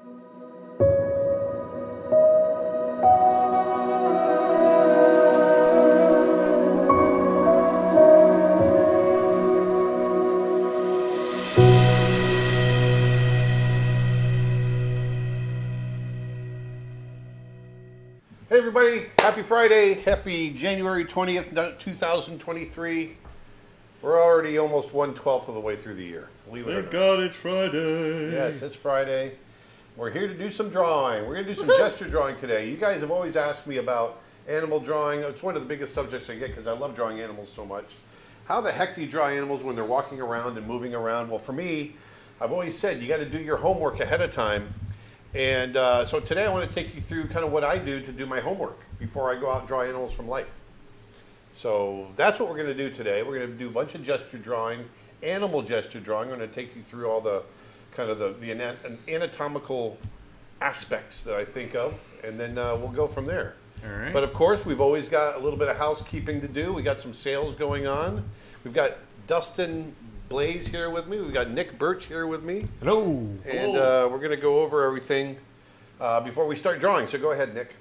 Hey everybody, happy Friday, happy January 20th, 2023. We're already almost 1/12 of the way through the year. Thank God it's Friday. Yes, it's Friday. We're here to do some drawing. We're going to do some gesture drawing today. You guys have always asked me about animal drawing. It's one of the biggest subjects I get because I love drawing animals so much. How the heck do you draw animals when they're walking around and moving around? Well, for me, I've always said you got to do your homework ahead of time. And so today I want to take you through kind of what I do to do my homework before I go out and draw animals from life. So that's what we're going to do today. We're going to do a bunch of gesture drawing, animal gesture drawing. I'm going to take you through all the kind of the anatomical aspects that I think of, and then we'll go from there. All right. But of course, we've always got a little bit of housekeeping to do. We got some sales going on. We've got Dustin Blaze here with me. We've got Nick Birch here with me. Hello. And we're going to go over everything before we start drawing. So go ahead, Nick.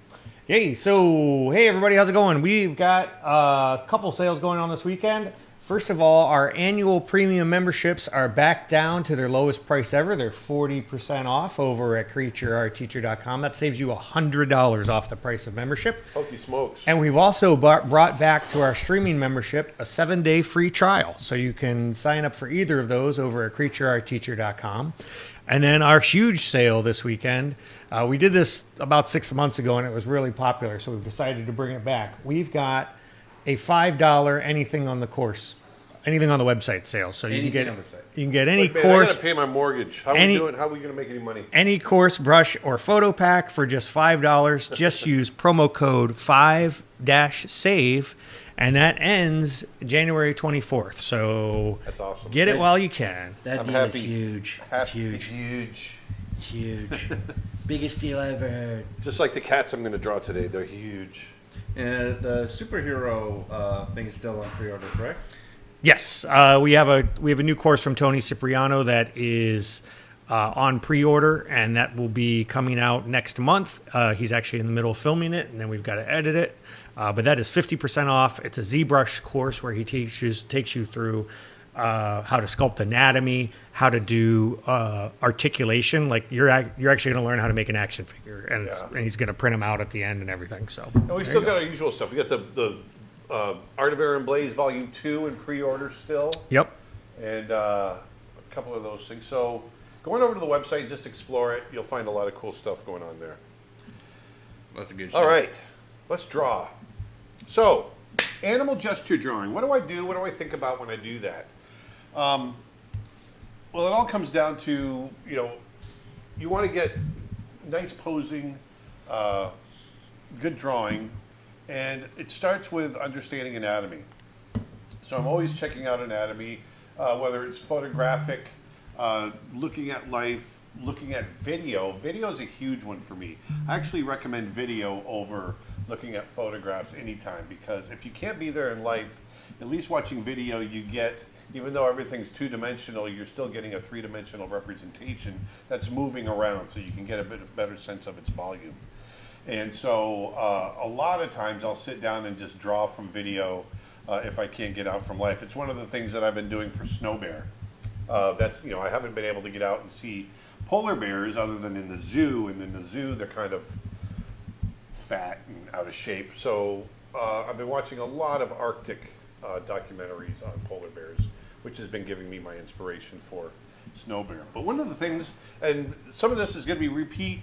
Hey, hey everybody, how's it going? We've got a couple sales going on this weekend. First of all, our annual premium memberships are back down to their lowest price ever. They're 40% off over at creatureartteacher.com. That saves you $100 off the price of membership. Holy smokes. And we've also brought back to our streaming membership a 7-day free trial. So you can sign up for either of those over at creatureartteacher.com. And then our huge sale this weekend, we did this about 6 months ago and it was really popular, so we've decided to bring it back. We've got a $5 anything on the website sale. So you can get any course. I got to pay my mortgage. How are we going to make any money? Any course, brush, or photo pack for just $5. Just use promo code 5-SAVE. And that ends January 24th. So that's awesome. Get it while you can. That deal is huge. It's huge. Huge. It's huge. Biggest deal I ever heard. Just like the cats I'm going to draw today. They're huge. And the superhero thing is still on pre-order, correct? Yes. We have a new course from Tony Cipriano that is on pre-order, and that will be coming out next month. He's actually in the middle of filming it, and then we've got to edit it. But that is 50% off. It's a ZBrush course where he takes you through how to sculpt anatomy, how to do articulation. Like you're actually going to learn how to make an action figure, and he's going to print them out at the end and everything. So and we still got our usual stuff. We got the Art of Aaron Blaze Volume 2 in pre-order still. Yep. And a couple of those things. So going over to the website, just explore it. You'll find a lot of cool stuff going on there. That's a good show. All right, let's draw. So, animal gesture drawing. What do I do? What do I think about when I do that? Well, it all comes down to, you want to get nice posing, good drawing, and it starts with understanding anatomy. So I'm always checking out anatomy, whether it's photographic, looking at life, looking at video. Video is a huge one for me. I actually recommend video over looking at photographs anytime, because if you can't be there in life, at least watching video you get, even though everything's two-dimensional, you're still getting a three-dimensional representation that's moving around, so you can get a better sense of its volume. And so a lot of times I'll sit down and just draw from video if I can't get out from life. It's one of the things that I've been doing for snow bear. I haven't been able to get out and see polar bears other than in the zoo, and in the zoo they're kind of fat and out of shape. So I've been watching a lot of Arctic documentaries on polar bears, which has been giving me my inspiration for snow bear. But one of the things, and some of this is going to be repeat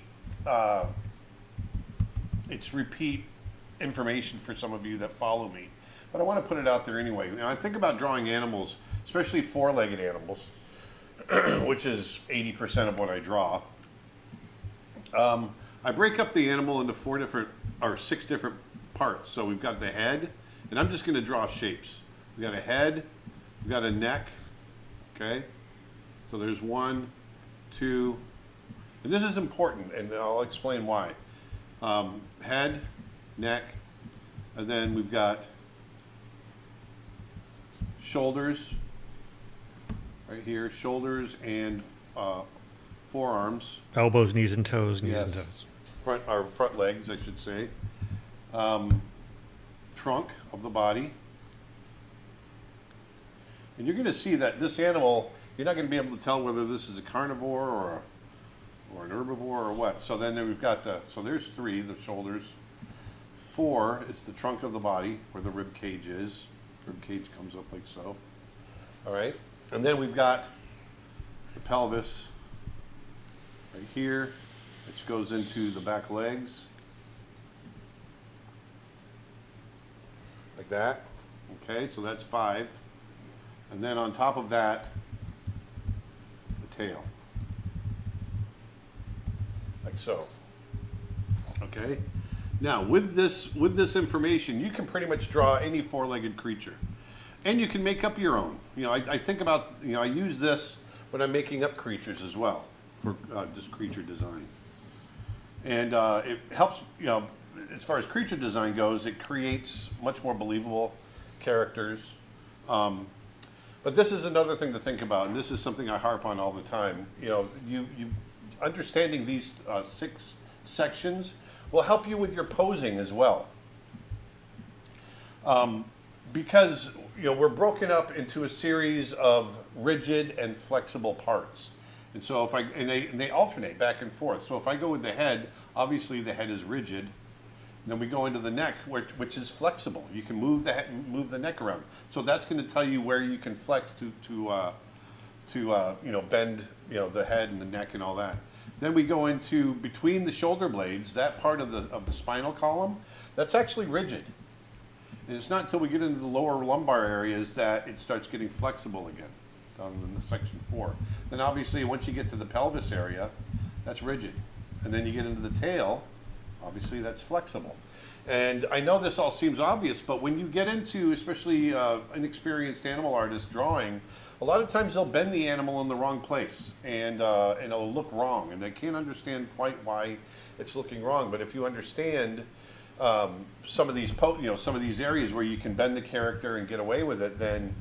information for some of you that follow me, but I want to put it out there anyway. I think about drawing animals, especially four-legged animals, which is 80% of what I draw. I break up the animal into 6 different parts. So we've got the head, and I'm just going to draw shapes. We've got a head, we've got a neck, okay? So there's 1, 2, and this is important, and I'll explain why. Head, neck, and then we've got shoulders, right here, shoulders and forearms, Elbows, knees, and toes. Knees and yes, toes. front legs, I should say, trunk of the body. And you're going to see that this animal, you're not going to be able to tell whether this is a carnivore or an herbivore or what. So then we've got so there's 3, the shoulders. 4 is the trunk of the body where the rib cage is. Rib cage comes up like so. All right. And then we've got the pelvis right here, which goes into the back legs. Like that. Okay, so that's 5. And then on top of that, the tail. Like so. Okay? Now, with this information, you can pretty much draw any four-legged creature. And you can make up your own. You know, I think about, you know, I use this when I'm making up creatures as well for just creature design. And it helps, you know, as far as creature design goes, it creates much more believable characters. But this is another thing to think about, and this is something I harp on all the time. You know, you understanding these 6 sections will help you with your posing as well. Because, you know, we're broken up into a series of rigid and flexible parts. And so if they alternate back and forth. So if I go with the head, obviously the head is rigid. And then we go into the neck, which is flexible. You can move the head and move the neck around. So that's going to tell you where you can flex to you know, bend, you know, the head and the neck and all that. Then we go into between the shoulder blades, that part of the spinal column, that's actually rigid. And it's not until we get into the lower lumbar areas that it starts getting flexible again, down in section 4. Then obviously once you get to the pelvis area, that's rigid. And then you get into the tail, obviously that's flexible. And I know this all seems obvious, but when you get into, especially inexperienced animal artists drawing, a lot of times they'll bend the animal in the wrong place, and it'll look wrong, and they can't understand quite why it's looking wrong. But if you understand some of these, some of these areas where you can bend the character and get away with it, then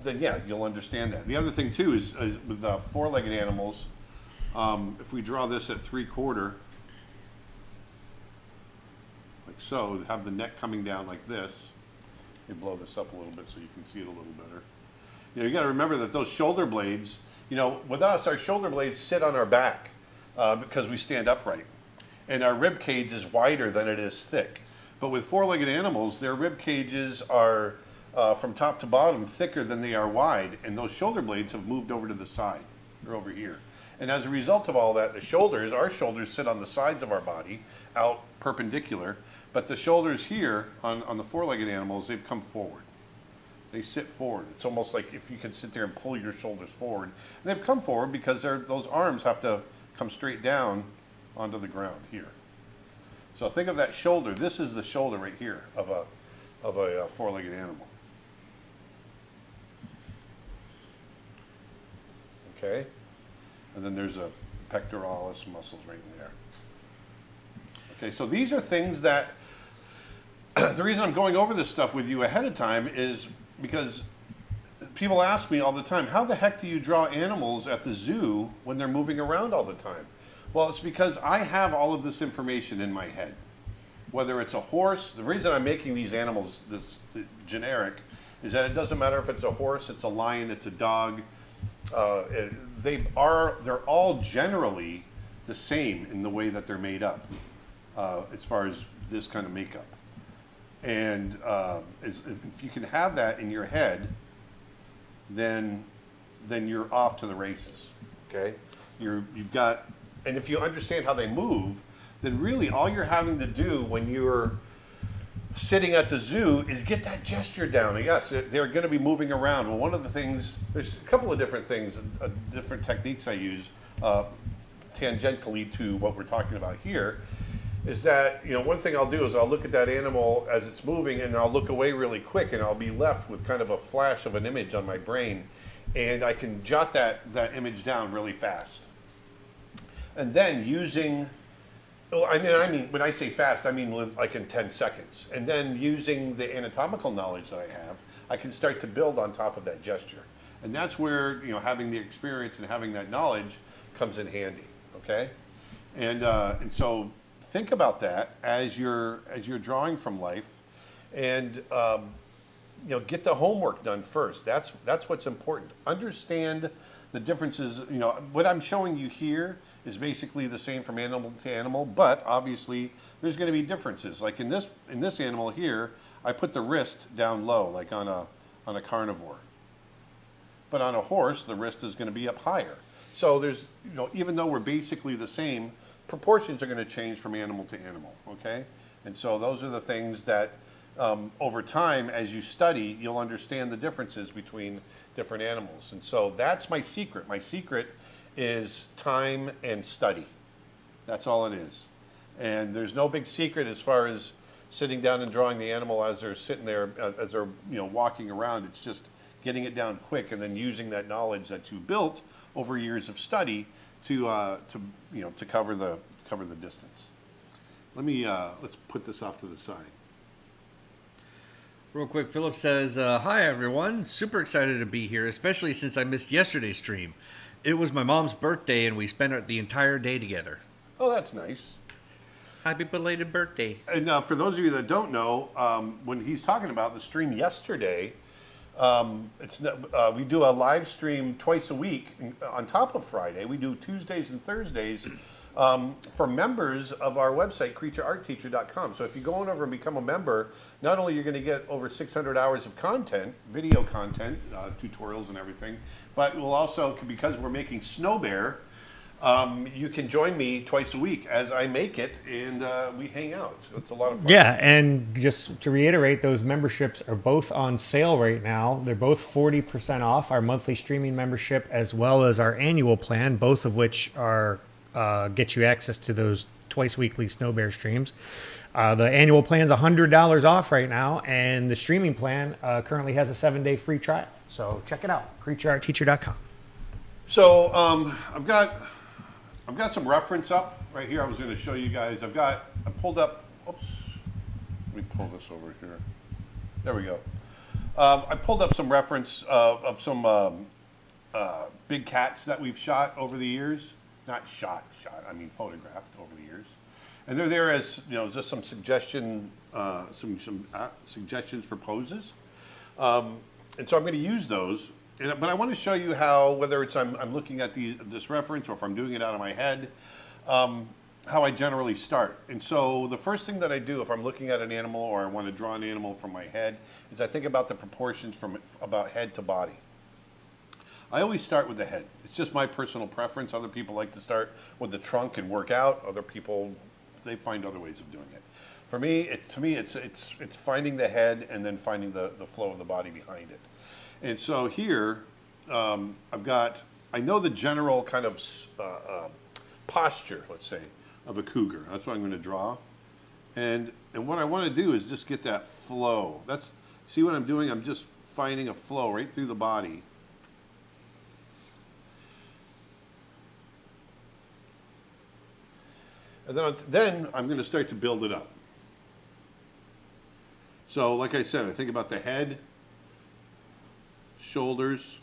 yeah, you'll understand that. The other thing too is with four-legged animals, if we draw this at 3/4, like so, have the neck coming down like this. Let me blow this up a little bit so you can see it a little better. You know, you got to remember that those shoulder blades, you know, with us, our shoulder blades sit on our back because we stand upright. And our rib cage is wider than it is thick. But with four-legged animals, their rib cages are from top to bottom thicker than they are wide, and those shoulder blades have moved over to the side. They're over here. And as a result of all that, our shoulders sit on the sides of our body, out perpendicular, but the shoulders here on the four-legged animals, they've come forward. They sit forward. It's almost like if you could sit there and pull your shoulders forward. And they've come forward because those arms have to come straight down onto the ground here. So think of that shoulder. This is the shoulder right here of a four-legged animal. Okay? And then there's a pectoralis muscles right in there. Okay, so these are things that the reason I'm going over this stuff with you ahead of time is because people ask me all the time, how the heck do you draw animals at the zoo when they're moving around all the time? Well, it's because I have all of this information in my head. Whether it's a horse, the reason I'm making these animals this generic is that it doesn't matter if it's a horse, it's a lion, it's a dog. They're all generally the same in the way that they're made up, as far as this kind of makeup. And if you can have that in your head, then you're off to the races. Okay, you've got, and if you understand how they move, then really all you're having to do when you're sitting at the zoo is get that gesture down. Yes, they're going to be moving around. Well, one of the things, there's a couple of different things, different techniques I use tangentially to what we're talking about here, is that, you know, one thing I'll do is I'll look at that animal as it's moving and I'll look away really quick and I'll be left with kind of a flash of an image on my brain, and I can jot that image down really fast. And then using, well, I mean, when I say fast, I mean like in 10 seconds. And then using the anatomical knowledge that I have, I can start to build on top of that gesture. And that's where, you know, having the experience and having that knowledge comes in handy. Okay, and so think about that as you're drawing from life, and get the homework done first. That's what's important. Understand the differences. What I'm showing you here is basically the same from animal to animal, but obviously there's going to be differences. Like in this animal here, I put the wrist down low, like on a carnivore. But on a horse, the wrist is going to be up higher. So there's, even though we're basically the same, proportions are going to change from animal to animal. Okay, and so those are the things that over time, as you study, you'll understand the differences between different animals. And so that's my secret. My secret is time and study. That's all it is. And there's no big secret as far as sitting down and drawing the animal as they're sitting there, as they're walking around. It's just getting it down quick and then using that knowledge that you built over years of study to cover the distance. Let's put this off to the side. Real quick, Philip says, hi everyone, super excited to be here, especially since I missed yesterday's stream. It was my mom's birthday and we spent the entire day together. Oh, that's nice. Happy belated birthday. And for those of you that don't know, when he's talking about the stream yesterday, we do a live stream twice a week on top of Friday. We do Tuesdays and Thursdays for members of our website, creatureartteacher.com. So if you go on over and become a member, not only you're going to get over 600 hours of content, video content, tutorials and everything, but we'll also, because we're making Snow Bear, you can join me twice a week as I make it, and we hang out. It's a lot of fun. Yeah, and just to reiterate, those memberships are both on sale right now. They're both 40% off, our monthly streaming membership as well as our annual plan, both of which are get you access to those twice weekly Snow Bear streams. The annual plan's $100 off right now, and the streaming plan currently has a 7-day free trial. So check it out, creatureartteacher.com. So I've got some reference up right here. I was going to show you guys. I pulled up. Oops. Let me pull this over here. There we go. I pulled up some reference of some big cats that we've shot over the years. Not shot. I mean photographed over the years, and they're there as just some suggestions for poses. And so I'm going to use those. But I want to show you how, whether it's I'm looking at this reference or if I'm doing it out of my head, how I generally start. And so the first thing that I do if I'm looking at an animal or I want to draw an animal from my head is I think about the proportions from about head to body. I always start with the head. It's just my personal preference. Other people like to start with the trunk and work out. Other people, they find other ways of doing it. For me, it's finding the head and then finding the flow of the body behind it. And so here, I know the general kind of posture, let's say, of a cougar. That's what I'm going to draw. And what I want to do is just get that flow. See what I'm doing? I'm just finding a flow right through the body. And then I'm going to start to build it up. So like I said, I think about the head, shoulders,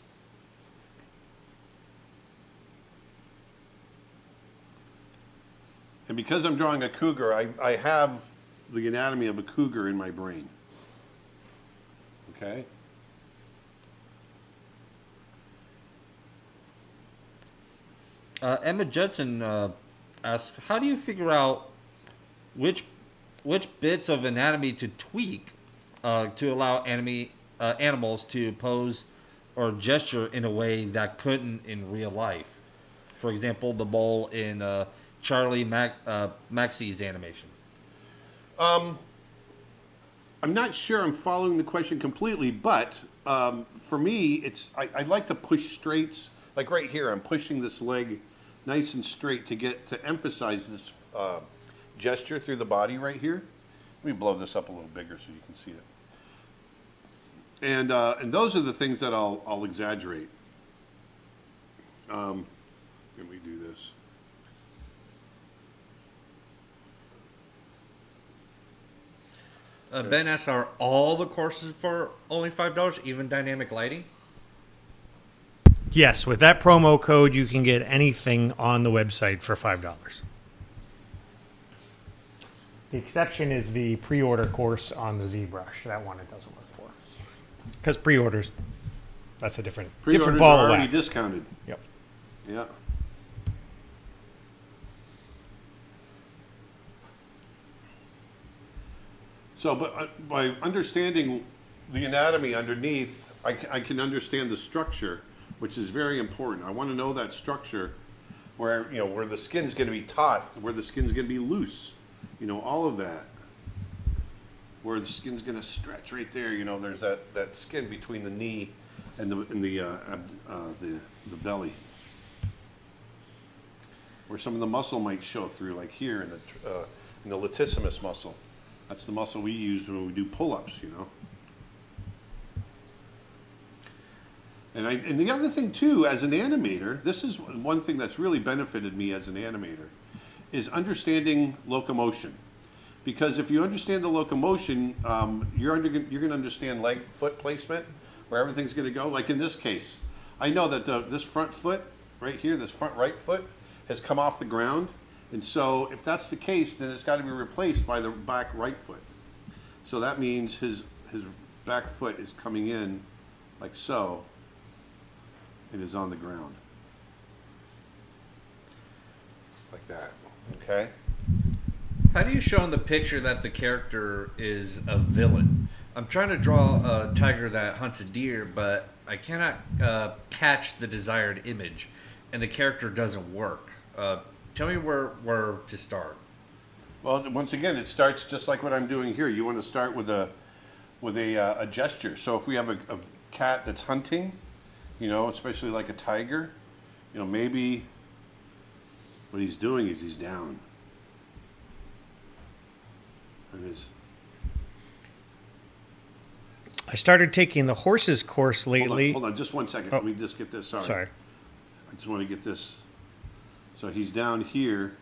and because I'm drawing a cougar, I have the anatomy of a cougar in my brain. Okay? Emma Judson asks, how do you figure out which bits of anatomy to tweak to allow animals to pose or gesture in a way that couldn't in real life? For example, the bull in Charlie Maxey's animation. I'm not sure I'm following the question completely, but for me, I like to push straights. Like right here, I'm pushing this leg nice and straight to emphasize this gesture through the body right here. Let me blow this up a little bigger so you can see it. And those are the things that I'll exaggerate. Let me do this. Ben asks, are all the courses for only $5, even dynamic lighting? Yes, with that promo code, you can get anything on the website for $5. The exception is the pre-order course on the ZBrush. That one it doesn't work for. Because pre-orders, that's a different Pre-orders ball are of already wax. discounted. Yep. Yeah. So, but by understanding the anatomy underneath, I can understand the structure, which is very important. I want to know that structure where, where the skin's going to be taut, where the skin's going to be loose, all of that. Where the skin's going to stretch right there, there's that skin between the knee and the belly. Where some of the muscle might show through, like here in the latissimus muscle. That's the muscle we use when we do pull-ups, And the other thing too, as an animator, this is one thing that's really benefited me as an animator, is understanding locomotion. Because if you understand the locomotion, you're going to understand foot placement, where everything's going to go. Like in this case, I know that this front foot right here, this front right foot, has come off the ground. And so if that's the case, then it's got to be replaced by the back right foot. So that means his back foot is coming in like so, and is on the ground. Like that, okay? How do you show in the picture that the character is a villain? I'm trying to draw a tiger that hunts a deer, but I cannot catch the desired image, and the character doesn't work. Tell me where to start. Well, once again, it starts just like what I'm doing here. You want to start with a gesture. So if we have a cat that's hunting, especially like a tiger, maybe what he's doing is he's down. I started taking the horses course lately. Hold on, just 1 second. Oh. Let me just get this. Sorry. I just want to get this. So he's down here,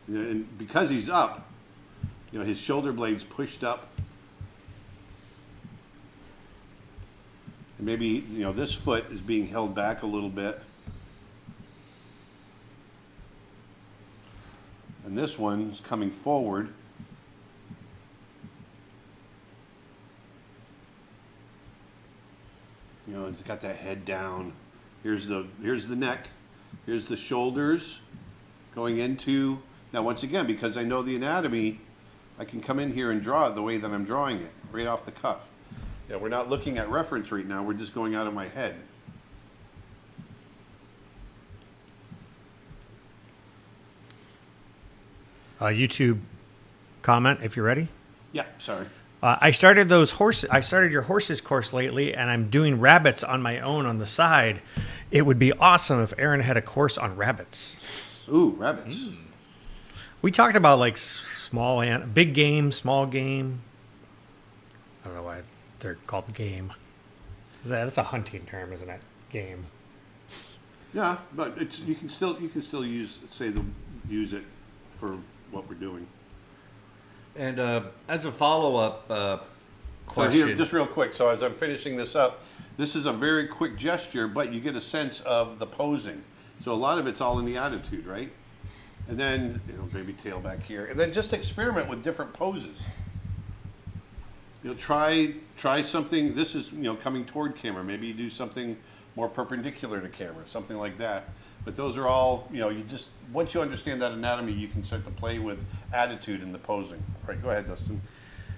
and because he's up, his shoulder blade's pushed up, and maybe this foot is being held back a little bit, and this one's coming forward. It's got that head down. Here's the neck. Here's the shoulders going into. Now, once again, because I know the anatomy, I can come in here and draw it the way that I'm drawing it, right off the cuff. We're not looking at reference right now. We're just going out of my head. YouTube comment, if you're ready. Yeah, sorry. I started your horses course lately, and I'm doing rabbits on my own on the side. It would be awesome if Aaron had a course on rabbits. Ooh, rabbits. We talked about like big game, small game. I don't know why they're called game. That's a hunting term, isn't it? Game. Yeah, but you can still use it for what we're doing. And as a follow-up question... So here, just real quick, so as I'm finishing this up, this is a very quick gesture, but you get a sense of the posing. So a lot of it's all in the attitude, right? And then, maybe tail back here. And then just experiment with different poses. Try something. This is, coming toward camera. Maybe you do something more perpendicular to camera, something like that. But those are all, once you understand that anatomy, you can start to play with attitude in the posing. All right, go ahead, Dustin.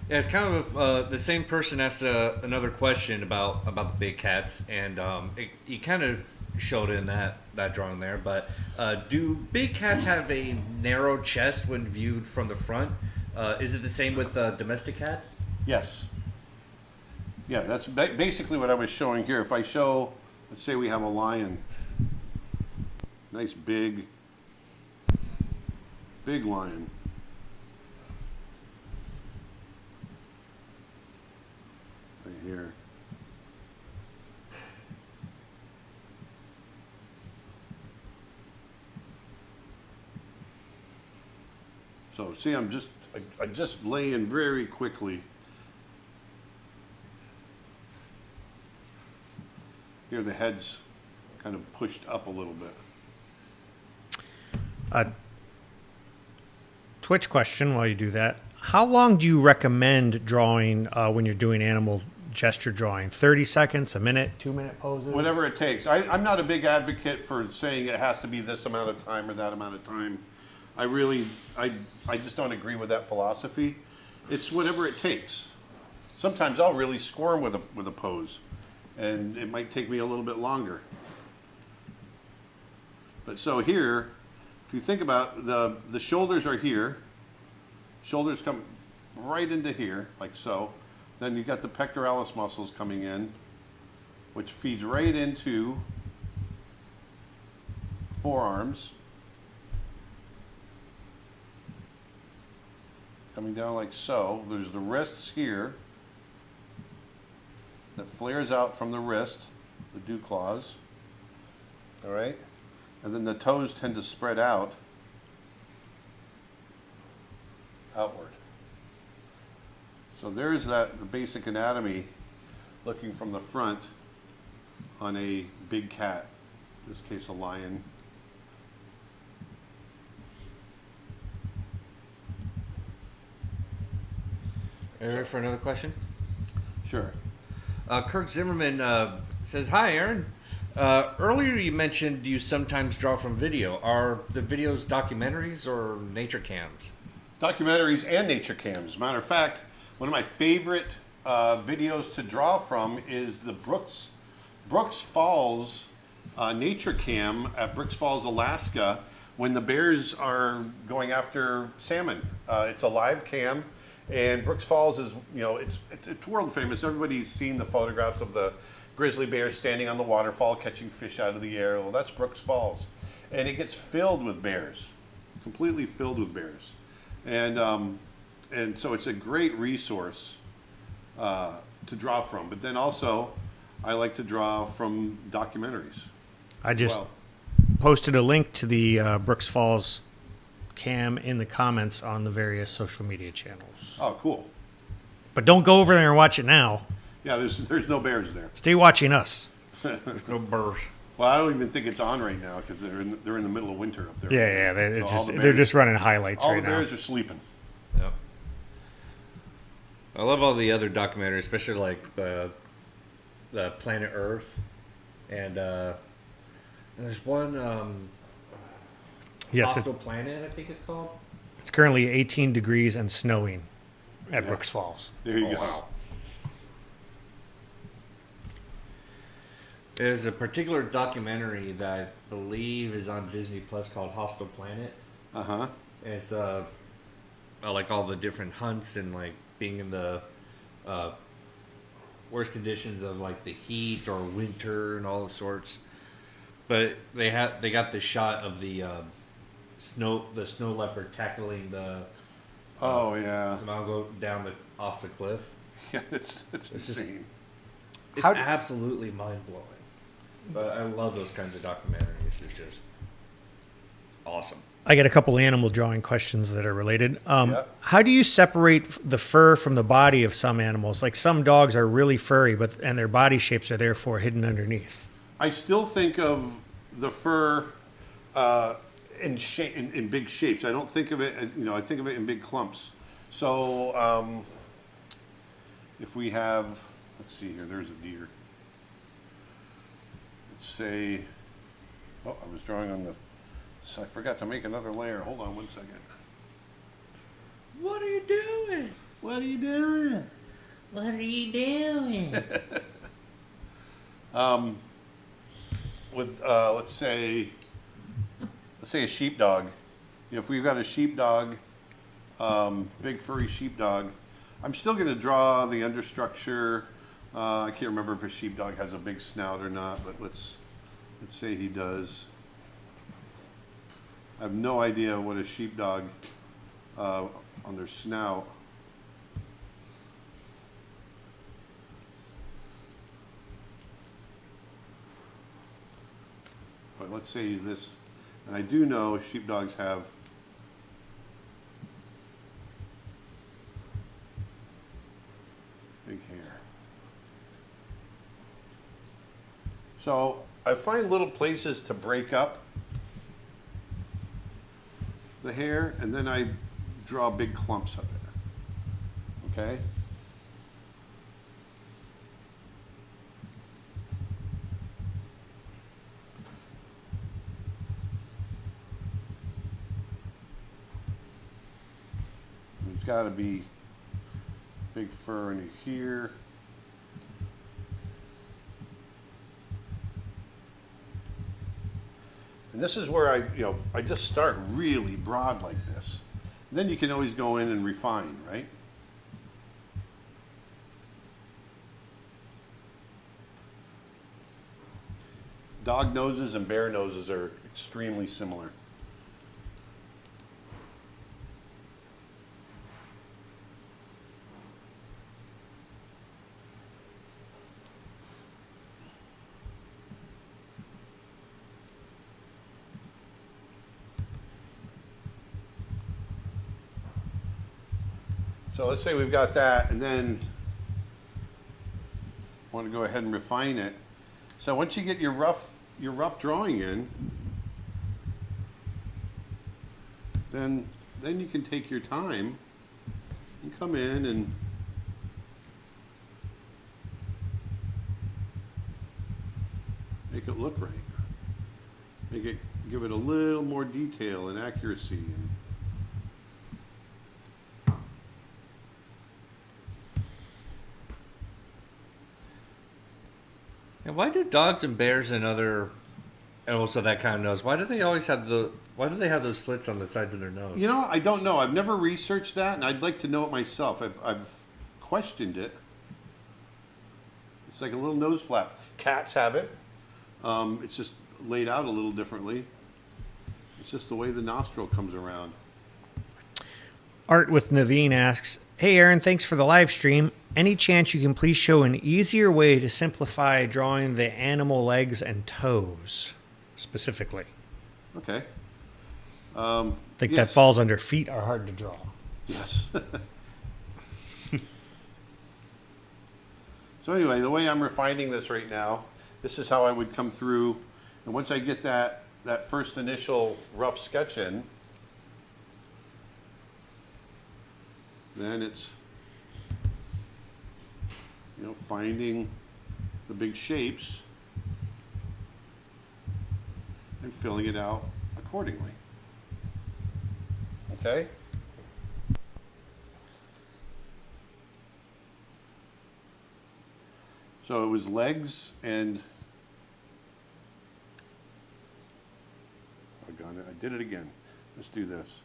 Yeah, it's kind of the same person asked another question about the big cats, and he kind of showed in that drawing there. But do big cats have a narrow chest when viewed from the front? Is it the same with domestic cats? Yes. Yeah, that's basically what I was showing here. If I show, let's say we have a lion. Nice big lion. Right here. So see, I just lay in very quickly. Here the head's kind of pushed up a little bit. Twitch question while you do that. How long do you recommend drawing when you're doing animal gesture drawing? 30 seconds, a minute, 2-minute poses? Whatever it takes. I'm not a big advocate for saying it has to be this amount of time or that amount of time. I just don't agree with that philosophy. It's whatever it takes. Sometimes I'll really squirm with a pose, and it might take me a little bit longer. But so here, if you think about the shoulders are here. Shoulders come right into here, like so. Then you've got the pectoralis muscles coming in, which feeds right into forearms. Coming down like so. There's the wrists here that flares out from the wrist, the dew claws. All right? And then the toes tend to spread out outward. So there's the basic anatomy looking from the front on a big cat, in this case a lion. Are you ready for another question? Sure. Kirk Zimmerman says, "Hi, Aaron. Earlier you mentioned you sometimes draw from video. Are the videos documentaries or nature cams?" Documentaries and nature cams. Matter of fact, one of my favorite videos to draw from is the Brooks Falls nature cam at Brooks Falls, Alaska, when the bears are going after salmon. It's a live cam, and Brooks Falls is, it's world famous. Everybody's seen the photographs of the grizzly bears standing on the waterfall catching fish out of the air. Well, that's Brooks Falls, and it gets filled with bears, completely filled with bears. And so it's a great resource to draw from. But then also, I like to draw from documentaries. I just posted a link to the Brooks Falls cam in the comments on the various social media channels. Oh, cool. But don't go over there and watch it now. Yeah, there's no bears there. Stay watching us. There's no bears. Well, I don't even think it's on right now because they're in the middle of winter up there. Yeah, they're just running highlights all right now. All the bears are sleeping. Yep. I love all the other documentaries, especially like the Planet Earth, and there's one Yes, Hostile Planet, I think it's called. it's currently 18 degrees and snowing at Brooks Falls. There you go. Wow. There's a particular documentary that I believe is on Disney Plus called Hostile Planet. Uh-huh. It's like all the different hunts and like being in the worst conditions of like the heat or winter and all sorts. But they got the shot of the snow leopard tackling the yeah. Mongo down off the cliff. Yeah, it's insane. It's absolutely mind blowing. But I love those kinds of documentaries. It's just awesome. I got a couple animal drawing questions that are related. Yeah. How do you separate the fur from the body of some animals? Like some dogs are really furry, and their body shapes are therefore hidden underneath. I still think of the fur in big shapes. I don't think of it, I think of it in big clumps. So if we have, let's see here, there's a deer. Let's say, I was drawing on so I forgot to make another layer. Hold on 1 second. What are you doing? What are you doing? What are you doing? Let's say a sheepdog. If we've got a sheepdog, big furry sheepdog, I'm still going to draw the understructure. I can't remember if a sheepdog has a big snout or not, but let's say he does. I have no idea what a sheepdog on their snout. But let's say he's this, and I do know sheepdogs have big hair. So I find little places to break up the hair, and then I draw big clumps of it. Okay? There's got to be big fur in here. And this is where I just start really broad like this. And then you can always go in and refine, right? Dog noses and bear noses are extremely similar. So let's say we've got that, and then want to go ahead and refine it. So once you get your rough drawing in, then you can take your time and come in and make it look right. Give it a little more detail and accuracy. And why do dogs and bears and other animals of that kind of nose? Why do they always have Why do they have those slits on the sides of their nose? You know, I don't know. I've never researched that, and I'd like to know it myself. I've questioned it. It's like a little nose flap. Cats have it. It's just laid out a little differently. It's just the way the nostril comes around. Art with Naveen asks, "Hey Aaron, thanks for the live stream. Any chance you can please show an easier way to simplify drawing the animal legs and toes, specifically?" Okay. I think yes. that falls under feet are hard to draw. Yes. So anyway, the way I'm refining this right now, this is how I would come through. And once I get that first initial rough sketch in, then it's, finding the big shapes and filling it out accordingly. Okay? So it was legs and, oh God, I did it again. Let's do this.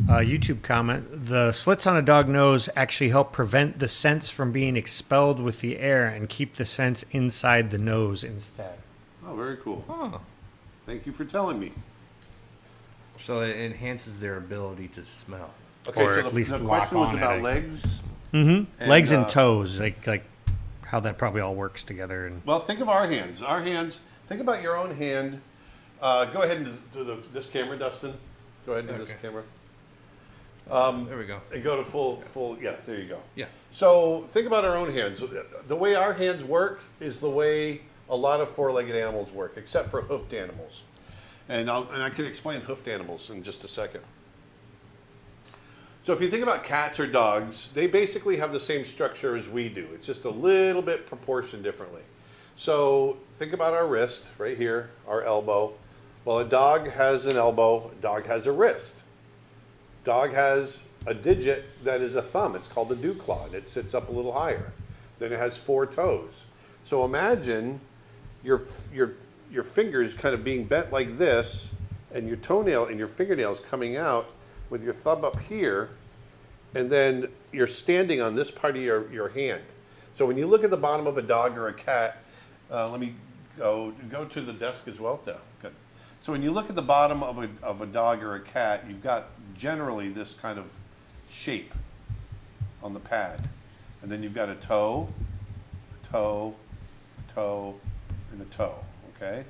YouTube comment, the slits on a dog nose actually help prevent the scents from being expelled with the air and keep the scents inside the nose instead. Oh, very cool. Huh. Thank you for telling me. So it enhances their ability to smell. Okay, Or so at the, least the lock question was on it, about I- legs. Mm-hmm. Legs and uh, toes, like how that probably all works together. And Well, think of our hands. Our hands, think about your own hand. Go ahead and do this camera, Dustin. Go ahead and do this Okay. camera. There we go. And go to full, yeah, there you go. Yeah. So think about our own hands. The way our hands work is the way a lot of four-legged animals work, except for hoofed animals. And I can explain hoofed animals in just a second. So if you think about cats or dogs, they basically have the same structure as we do. It's just a little bit proportioned differently. So think about our wrist right here, our elbow. Well, a dog has an elbow, a dog has a wrist. Dog has a digit that is a thumb. It's called the dew claw, and it sits up a little higher. Then it has 4 toes. So imagine your fingers kind of being bent like this, and your toenail and your fingernails coming out with your thumb up here, and then you're standing on this part of your hand. So when you look at the bottom of a dog or a cat, let me go to the desk as well, though. Good. So when you look at the bottom of a dog or a cat, you've got generally this kind of shape on the pad. And then you've got a toe, a toe, a toe, and a toe, okay?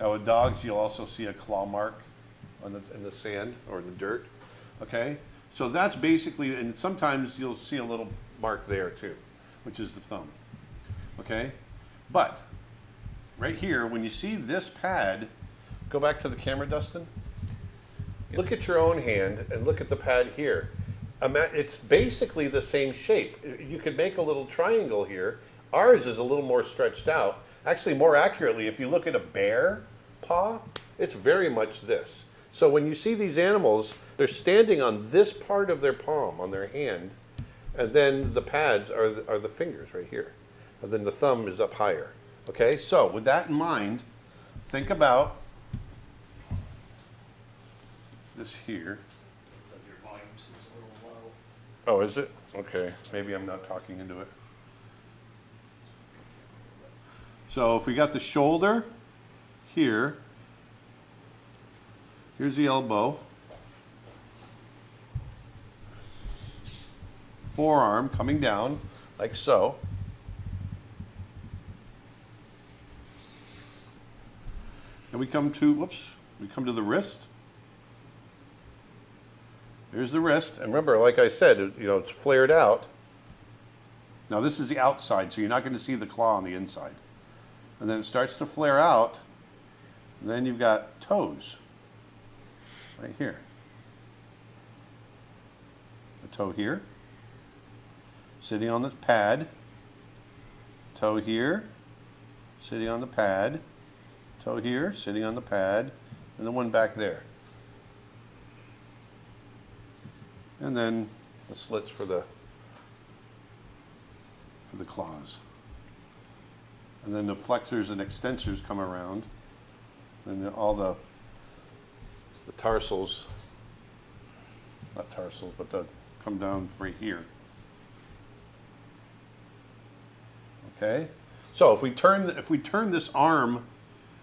Now with dogs, you'll also see a claw mark in the sand or in the dirt. Okay, so that's basically, and sometimes you'll see a little mark there too, which is the thumb. Okay, but right here, when you see this pad, go back to the camera, Dustin. Look at your own hand and look at the pad here. It's basically the same shape. You could make a little triangle here. Ours is a little more stretched out. Actually, more accurately, if you look at a bear paw, it's very much this. So when you see these animals, they're standing on this part of their palm, on their hand, and then the pads are the fingers right here. And then the thumb is up higher. Okay, so with that in mind, think about this here. Your volume seems a little low. Oh, is it? Okay, maybe I'm not talking into it. So if we got the shoulder here, here's the elbow, forearm coming down like so. And we come to, we come to the wrist. There's the wrist, and remember, like I said, it's flared out. Now this is the outside, so you're not going to see the claw on the inside. And then it starts to flare out, and then you've got toes, right here. A toe here, sitting on this pad, toe here, sitting on the pad, toe here, sitting on the pad, and the one back there. And then the slits for the claws. And then the flexors and extensors come around, and then all the tarsals, not tarsals, but come down right here. Okay, so if we turn this arm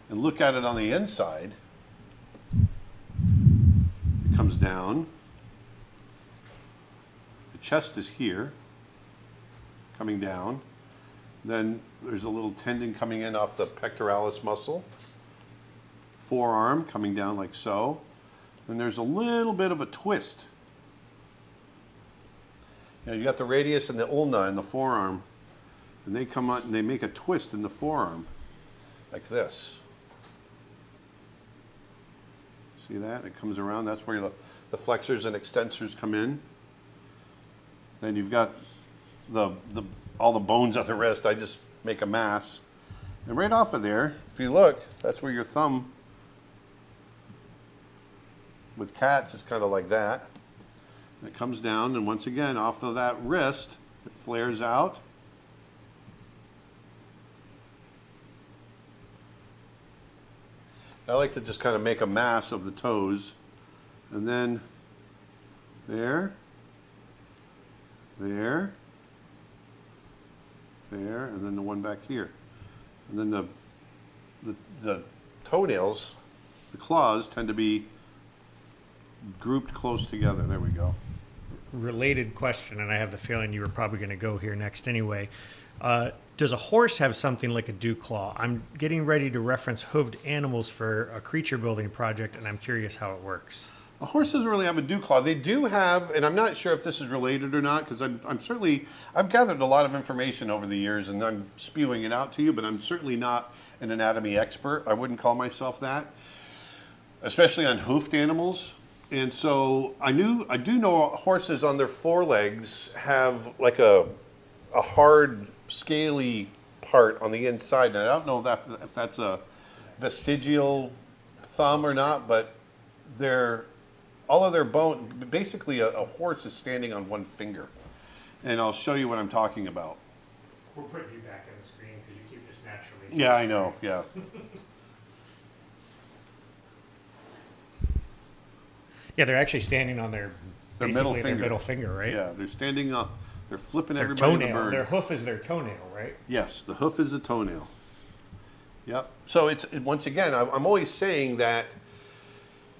and look at it on the inside, it comes down. The chest is here, coming down. Then there's a little tendon coming in off the pectoralis muscle. Forearm coming down like so. Then there's a little bit of a twist. You got the radius and the ulna in the forearm, and they come out and they make a twist in the forearm, like this. See that? It comes around. That's where the flexors and extensors come in. Then you've got all the bones of the wrist. I just make a mass. And right off of there, if you look, that's where your thumb with cats is kind of like that. And it comes down, and once again, off of that wrist, it flares out. I like to just kind of make a mass of the toes, and then there, and then the one back here. And then the toenails, the claws, tend to be grouped close together. There we go. Related question, and I have the feeling you were probably going to go here next anyway. Does a horse have something like a dew claw? I'm getting ready to reference hoofed animals for a creature building project, and I'm curious how it works. A horse doesn't really have a dew claw. They do have, and I'm not sure if this is related or not, because I've gathered a lot of information over the years, and I'm spewing it out to you, but I'm certainly not an anatomy expert. I wouldn't call myself that, especially on hoofed animals. And so I do know horses on their forelegs have like a hard, scaly part on the inside, and I don't know if that's a vestigial thumb or not, but all of their bone, basically a horse is standing on one finger. And I'll show you what I'm talking about. We're putting you back on the screen because you keep this naturally. Yeah, I know, yeah. Yeah, they're actually standing on their middle finger. Their middle finger, right? Yeah, they're standing up, they're flipping Their everybody in the toenail. bird. Their hoof is their toenail, right? Yes, the hoof is a toenail. Yep. So once again, I'm always saying that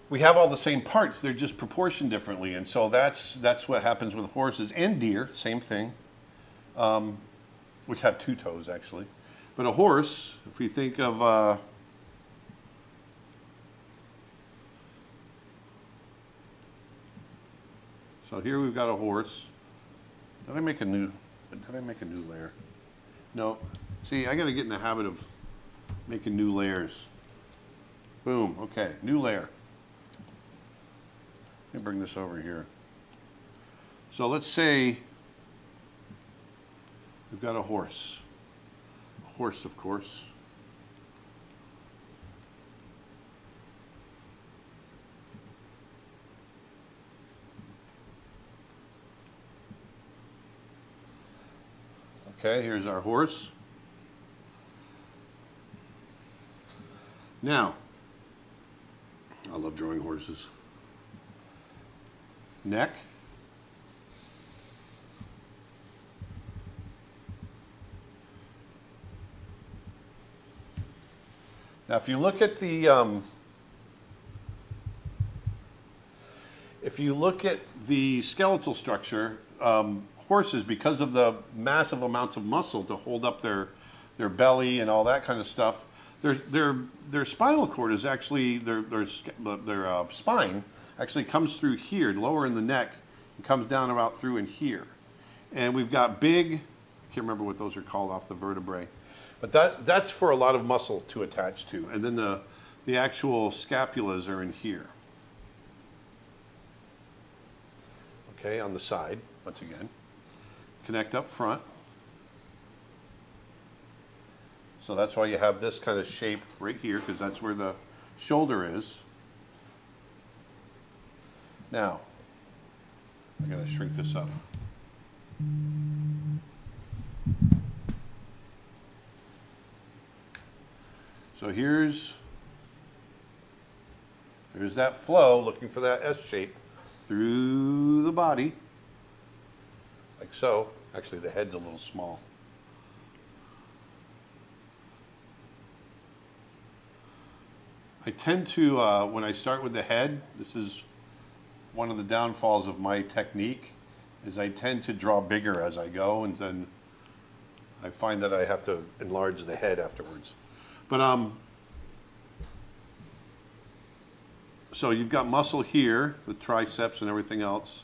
we have all the same parts. They're just proportioned differently, and so that's what happens with horses and deer. Same thing, which have two toes actually. But a horse, if we think of So here we've got a horse. Did I make a new layer? No. See, I got to get in the habit of making new layers. Boom. Okay, new layer. Let me bring this over here. So let's say we've got a horse. A horse, of course. Okay, here's our horse. Now, I love drawing horses. Neck. Now, if you look at the skeletal structure, horses, because of the massive amounts of muscle to hold up their belly and all that kind of stuff, their spinal cord is actually their spine actually comes through here, lower in the neck, and comes down about through in here. And we've got big, I can't remember what those are called off the vertebrae, but that's for a lot of muscle to attach to. And then the actual scapulas are in here. Okay, on the side, once again. Connect up front. So that's why you have this kind of shape right here, because that's where the shoulder is. Now, I'm going to shrink this up. So here's that flow, looking for that S shape through the body, like so. Actually, the head's a little small. I tend to, when I start with the head, this is one of the downfalls of my technique, is I tend to draw bigger as I go, and then I find that I have to enlarge the head afterwards. But so you've got muscle here, the triceps and everything else.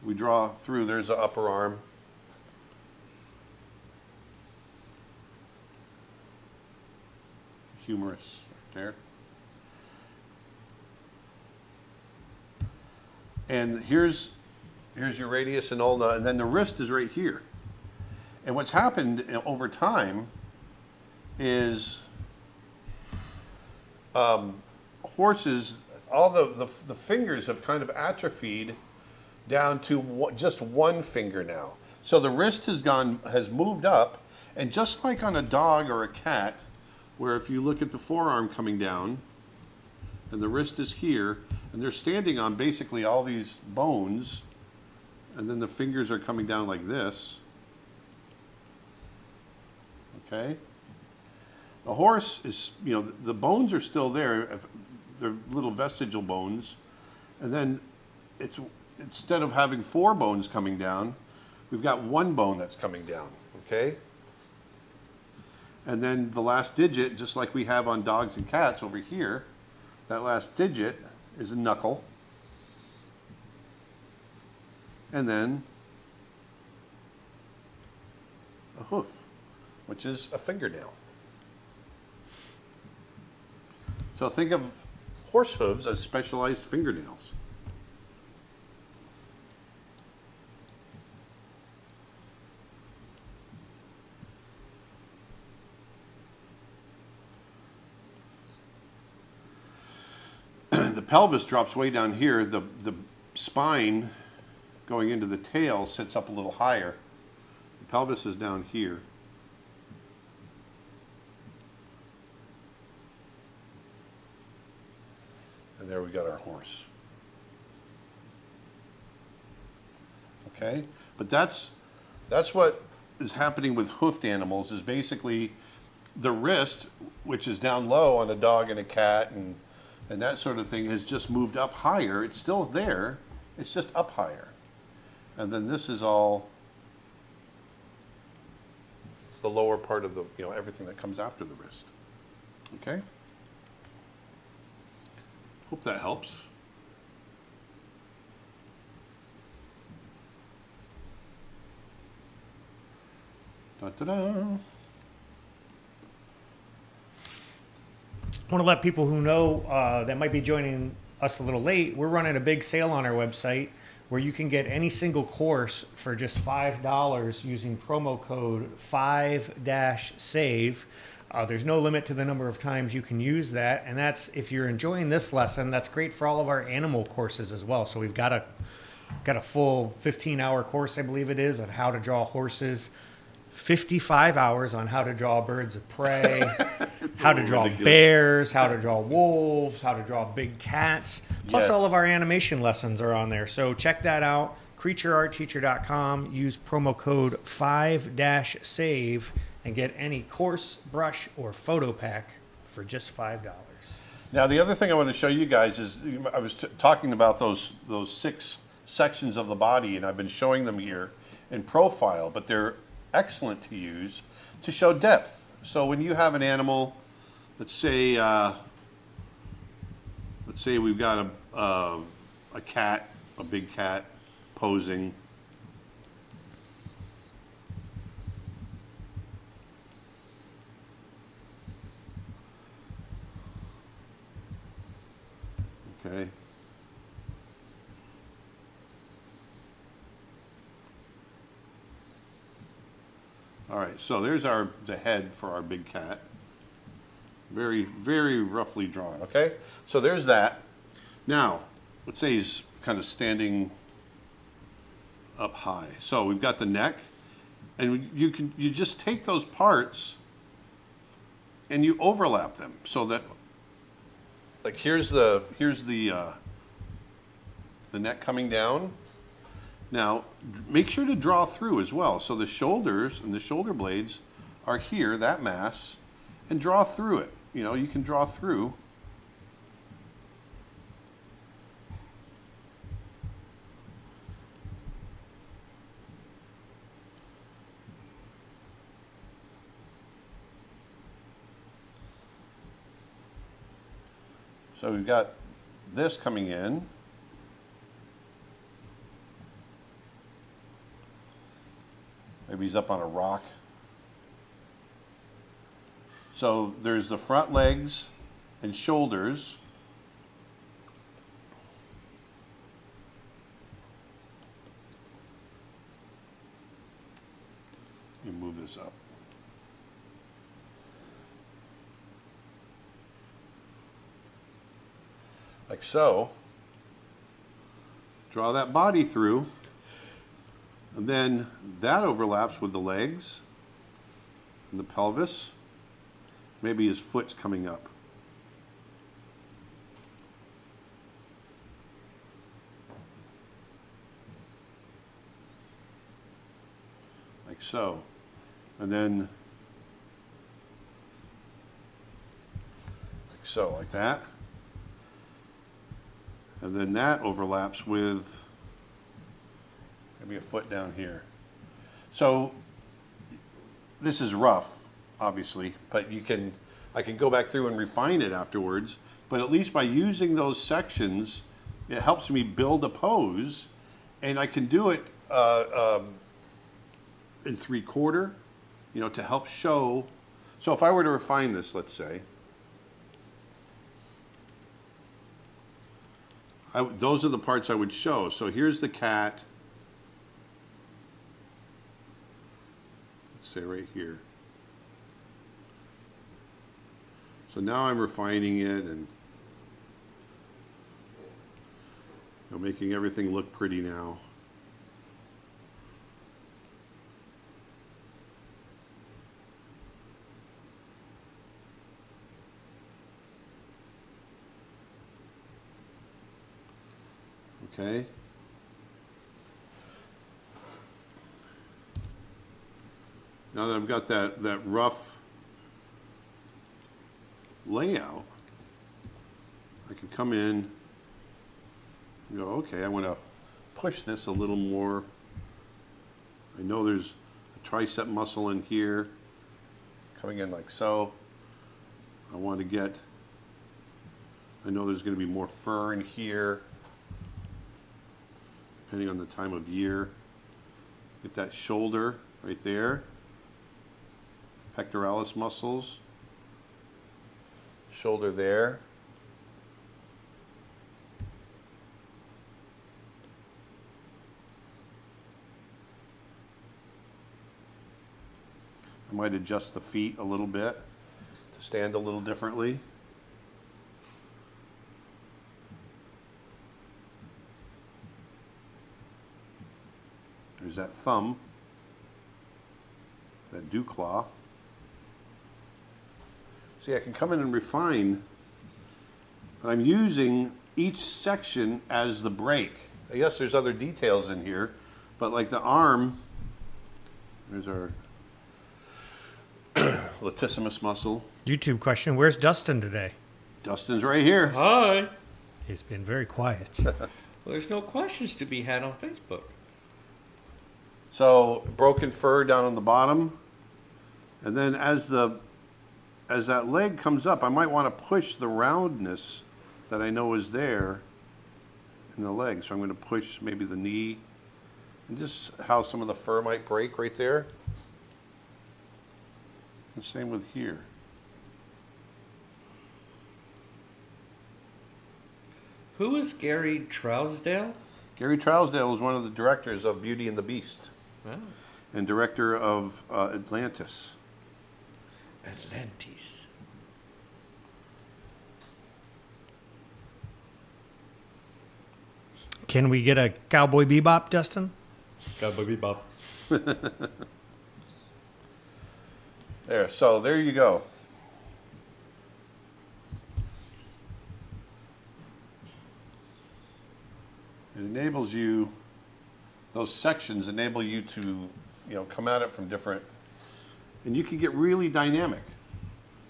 We draw through, there's the upper arm. Humerus right there. And here's your radius and ulna, and then the wrist is right here. And what's happened over time is horses, all the fingers have kind of atrophied down to just one finger now. So the wrist has moved up, and just like on a dog or a cat, where if you look at the forearm coming down, and the wrist is here, and they're standing on basically all these bones, and then the fingers are coming down like this. Okay? The horse is, the bones are still there. They're little vestigial bones. And then instead of having 4 bones coming down, we've got 1 bone that's coming down. Okay? And then the last digit, just like we have on dogs and cats over here, that last digit is a knuckle. And then a hoof, which is a fingernail. So think of horse hooves as specialized fingernails. The pelvis drops way down here. The spine going into the tail sits up a little higher. The pelvis is down here. And there we got our horse. Okay? But that's what is happening with hoofed animals, is basically the wrist, which is down low on a dog and a cat and that sort of thing, has just moved up higher. It's still there, it's just up higher. And then this is all the lower part of the, everything that comes after the wrist. Okay? Hope that helps. Da-da-da. I want to let people who know that might be joining us a little late, we're running a big sale on our website where you can get any single course for just $5 using promo code 5-SAVE. There's no limit to the number of times you can use that. And that's, if you're enjoying this lesson, that's great for all of our animal courses as well. So we've got a full 15-hour course, I believe it is, of how to draw horses. 55 hours on how to draw birds of prey, how to draw ridiculous. bears, how to draw wolves, how to draw big cats. Plus Yes. all of our animation lessons are on there. So check that out, creatureartteacher.com. Use promo code 5-SAVE and get any course, brush, or photo pack for just $5. Now, the other thing I want to show you guys is I was talking about those 6 sections of the body, and I've been showing them here in profile, but they're excellent to use to show depth. So when you have an animal, let's say we've got a cat, a big cat posing. Okay. All right, so there's the head for our big cat. Very, very roughly drawn, okay? So there's that. Now, let's say he's kind of standing up high. So we've got the neck, and you just take those parts and you overlap them so that, like, here's the neck coming down. Now, make sure to draw through as well. So the shoulders and the shoulder blades are here, that mass, and draw through it. You know, you can draw through. So we've got this coming in. Maybe he's up on a rock. So there's the front legs and shoulders. Let me move this up. Like so. Draw that body through. And then that overlaps with the legs and the pelvis. Maybe his foot's coming up. Like so. And then like so, like that. And then that overlaps with maybe a foot down here. So this is rough, obviously, but I can go back through and refine it afterwards. But at least by using those sections, it helps me build a pose, and I can do it in 3/4, you know, to help show. So if I were to refine this, let's say, those are the parts I would show. So here's the cat. Let's say right here. So now I'm refining it and, you know, making everything look pretty now. Okay. Now that I've got that rough layout, I can come in and go, okay, I want to push this a little more. I know there's a tricep muscle in here coming in like so. I want to get, I know there's going to be more fur in here, depending on the time of year. Get that shoulder right there. pectoralis muscles, shoulder there. I might adjust the feet a little bit to stand a little differently. There's that thumb, that dew claw. See, I can come in and refine, but I'm using each section as the break. I guess there's other details in here, but like the arm, there's our latissimus muscle. YouTube question: where's Dustin today? Dustin's right here. Hi. He's been very quiet. Well, there's no questions to be had on Facebook. So broken fur down on the bottom, and then as that leg comes up, I might want to push the roundness that I know is there in the leg. So I'm going to push maybe the knee, and just how some of the fur might break right there. The same with here. Who is Gary Trousdale? Gary Trousdale is one of the directors of Beauty and the Beast. Oh. And director of Atlantis. Atlantis. Can we get a Cowboy Bebop, Dustin? Cowboy Bebop. There, so there you go. It enables you, those sections enable you to, come at it from different, and you can get really dynamic.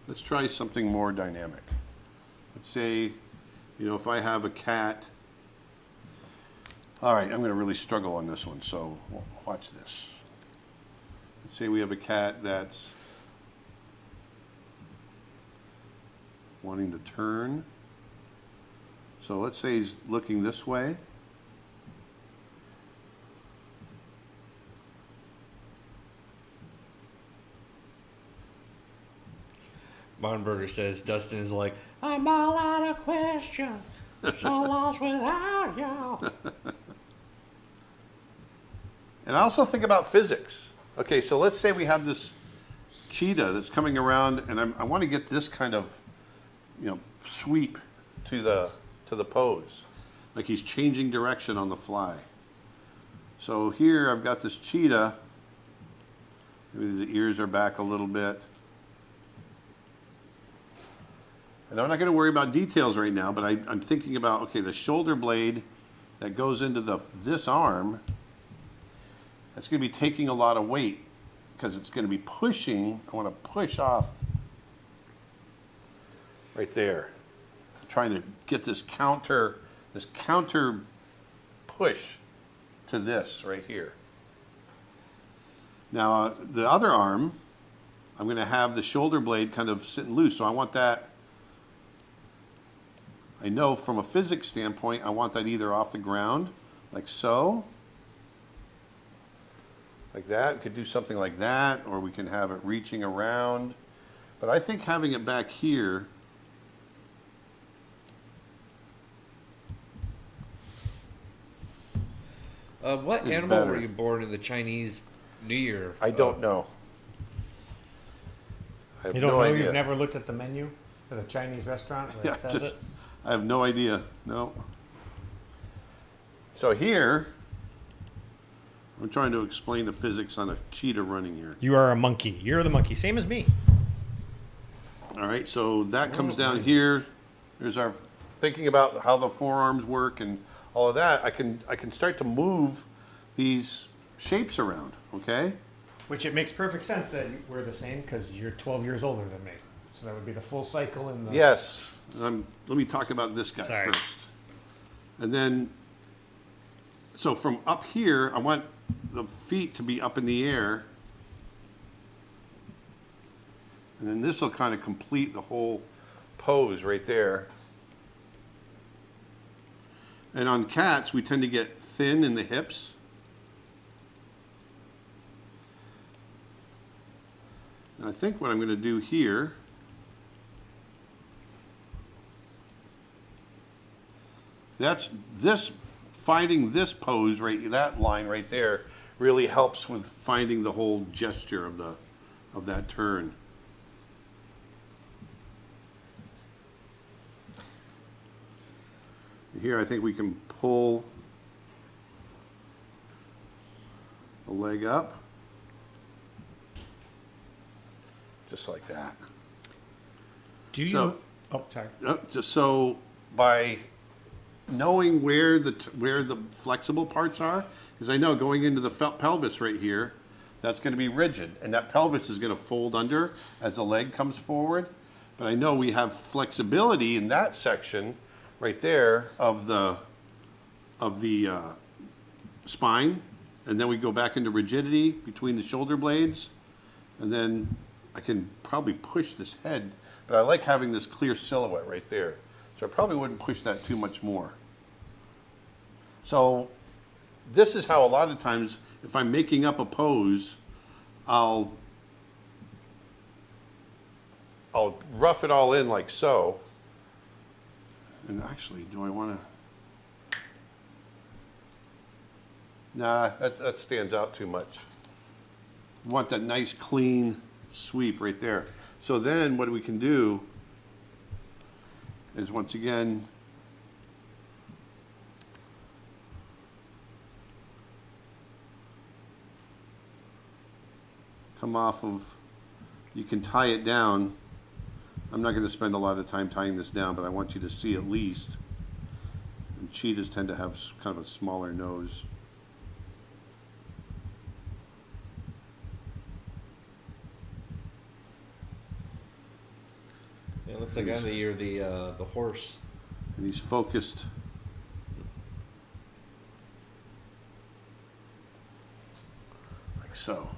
Let's try something more dynamic. Let's say, if I have a cat. All right, I'm going to really struggle on this one, so watch this. Let's say we have a cat that's wanting to turn. So let's say he's looking this way. Bonberger says Dustin is like, I'm all out of questions. So lost without you. And I also think about physics. Okay, so let's say we have this cheetah that's coming around, and I want to get this kind of, sweep to the pose, like he's changing direction on the fly. So here I've got this cheetah. Maybe the ears are back a little bit. And I'm not going to worry about details right now, but I'm thinking about, okay, the shoulder blade that goes into this arm, that's going to be taking a lot of weight because it's going to be pushing. I want to push off right there. I'm trying to get this counter push to this right here. Now, the other arm, I'm going to have the shoulder blade kind of sitting loose, so I want that. I know from a physics standpoint, I want that either off the ground, like so, like that. We could do something like that, or we can have it reaching around. But I think having it back here, what is animal better. were you born in the Chinese New Year? I don't know. I have You don't no know? idea. You've never looked at the menu at a Chinese restaurant where Yeah, it says just, it? I have no idea. No. So here, I'm trying to explain the physics on a cheetah running here. You are a monkey. You're the monkey. Same as me. All right, so that comes down here. There's our thinking about how the forearms work and all of that. I can start to move these shapes around, okay? Which it makes perfect sense that we're the same because you're 12 years older than me. So that would be the full cycle in the... Yes. Let me talk about this guy Sorry. first. And then, so from up here, I want the feet to be up in the air. And then this will kind of complete the whole pose right there. And on cats, we tend to get thin in the hips. And I think what I'm going to do here, finding this pose right, that line right there really helps with finding the whole gesture of that turn. Here I think we can pull the leg up, just like that. Do you? So- oh, sorry. Just so by knowing where the flexible parts are, because I know going into the pelvis right here, that's going to be rigid, and that pelvis is going to fold under as the leg comes forward. But I know we have flexibility in that section right there of the spine, and then we go back into rigidity between the shoulder blades, and then I can probably push this head, but I like having this clear silhouette right there. So I probably wouldn't push that too much more. So this is how a lot of times, if I'm making up a pose, I'll rough it all in like so. And actually, do I want to? Nah, that stands out too much. Want that nice clean sweep right there. So then what we can do is, once again, come off of, you can tie it down. I'm not going to spend a lot of time tying this down, but I want you to see at least. And cheetahs tend to have kind of a smaller nose. It looks like you're the horse. And he's focused. Like so.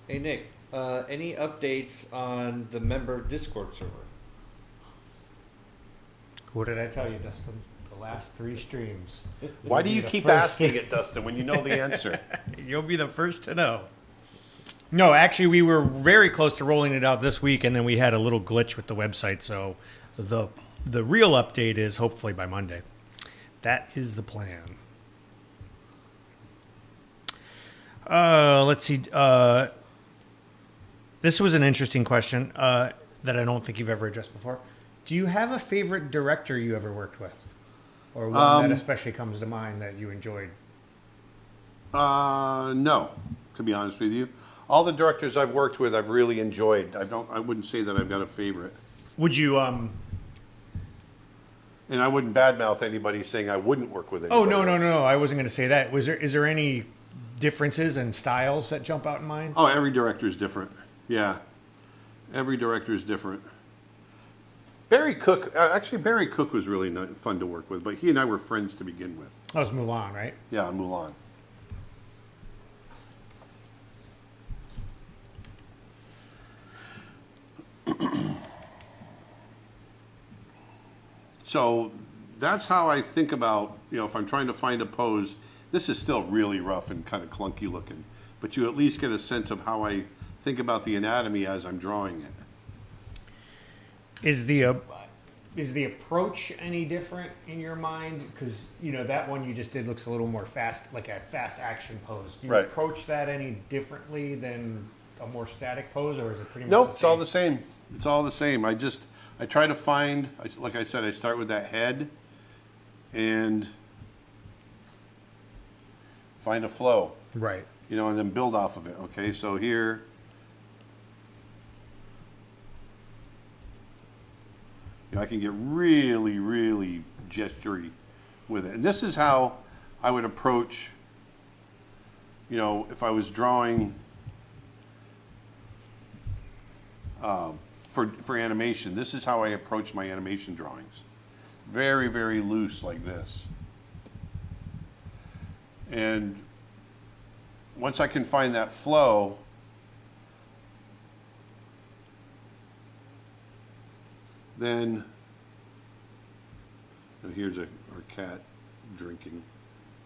Hey Nick, any updates on the member Discord server? What did I tell you, Dustin? The last 3 streams. Why do you keep asking it, Dustin, when you know the answer? You'll be the first to know. No, actually, we were very close to rolling it out this week, and then we had a little glitch with the website. So the real update is hopefully by Monday. That is the plan. Let's see. This was an interesting question that I don't think you've ever addressed before. Do you have a favorite director you ever worked with? Or one that especially comes to mind that you enjoyed? No, to be honest with you. All the directors I've worked with, I've really enjoyed. I wouldn't say that I've got a favorite. Would you, And I wouldn't badmouth anybody saying I wouldn't work with anybody. Oh, no. I wasn't going to say that. Is there any differences in styles that jump out in mind? Oh, every director is different. Yeah. Every director is different. Barry Cook was really fun to work with, but he and I were friends to begin with. That was Mulan, right? Yeah, Mulan. So that's how I think about, if I'm trying to find a pose, this is still really rough and kind of clunky looking, but you at least get a sense of how I think about the anatomy as I'm drawing it. Is the approach any different in your mind? Because that one you just did looks a little more fast, like a fast action pose. Do you Right. approach that any differently than a more static pose, or is it pretty much? Nope, it's all the same. It's all the same. I try to find, like I said, I start with that head and find a flow, Right. and then build off of it. Okay, so here. I can get really, really gestury with it. And this is how I would approach, if I was drawing for animation. This is how I approach my animation drawings. Very, very loose like this. And once I can find that flow, Then, here's our cat drinking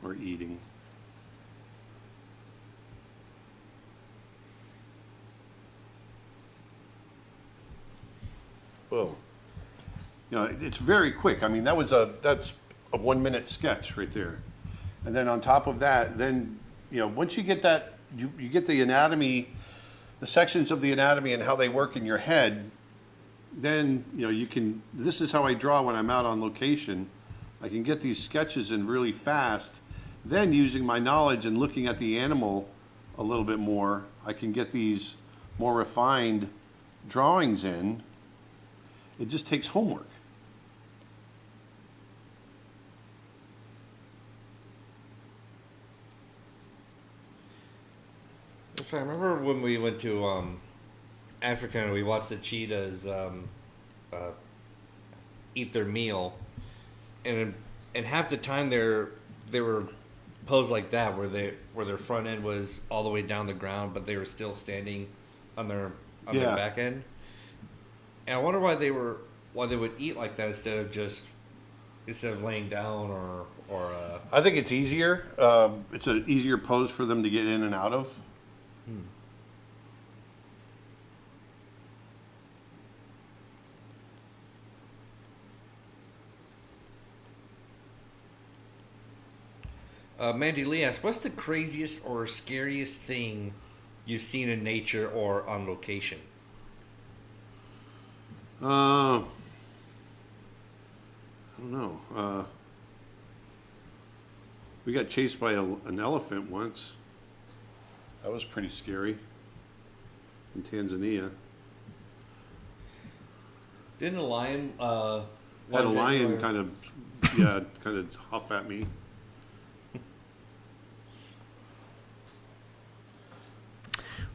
or eating. Boom. It's very quick. I mean, that's a 1 minute sketch right there. And then on top of that, then, once you get that, you get the anatomy, the sections of the anatomy and how they work in your head, then, this is how I draw when I'm out on location. I can get these sketches in really fast. Then using my knowledge and looking at the animal a little bit more, I can get these more refined drawings in. It just takes homework. I remember when we went to Africa and we watched the cheetahs eat their meal, and half the time they were posed like that, where their front end was all the way down the ground, but they were still standing on their back end. And I wonder why they would eat like that instead of laying down or. I think it's easier. It's an easier pose for them to get in and out of. Mandy Lee asks, what's the craziest or scariest thing you've seen in nature or on location? I don't know. We got chased by an elephant once. That was pretty scary. In Tanzania. Didn't a lion? Had a lion kind of huff at me.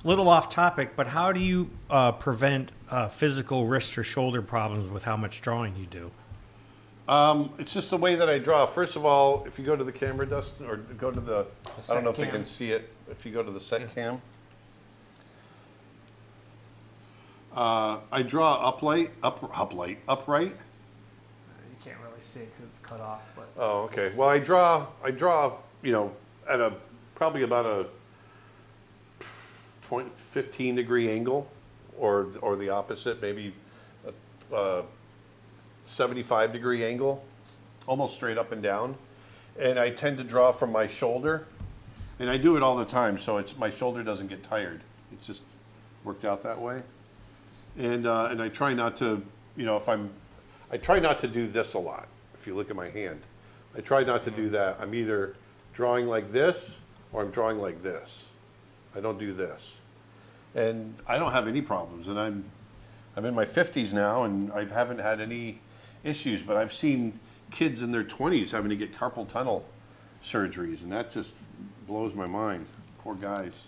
Little off topic, but how do you prevent physical wrist or shoulder problems with how much drawing you do? It's just the way that I draw. First of all, if you go to the camera, Dustin, or go to the I don't know if they can see it. If you go to the set cam, I draw upright. You can't really see it because it's cut off. But Oh, okay. Well, I draw. At probably about a 15-degree angle, or the opposite, maybe a 75-degree angle, almost straight up and down. And I tend to draw from my shoulder, and I do it all the time, so my shoulder doesn't get tired. It's just worked out that way. And I try not to, I try not to do this a lot. If you look at my hand, I try not to do that. I'm either drawing like this or I'm drawing like this. I don't do this. And I don't have any problems. And I'm in my 50s now, and I haven't had any issues. But I've seen kids in their 20s having to get carpal tunnel surgeries, and that just blows my mind. Poor guys.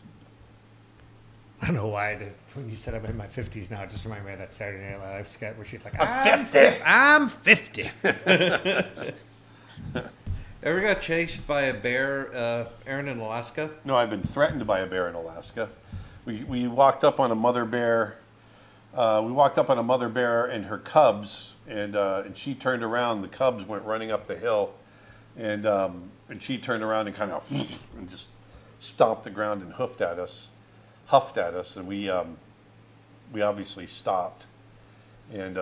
I don't know why. When you said I'm in my 50s now, it just reminded me of that Saturday Night Live sketch where she's like, I'm 50. Ever got chased by a bear, Aaron, in Alaska? No, I've been threatened by a bear in Alaska. We walked up on a mother bear. And her cubs, and she turned around. The cubs went running up the hill, and she turned around and kind of and just stomped the ground and huffed at us, and we obviously stopped, and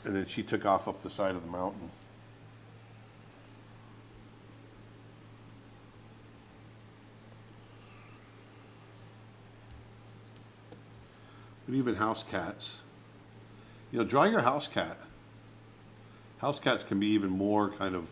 then she took off up the side of the mountain. But even house cats, draw your house cat. House cats can be even more kind of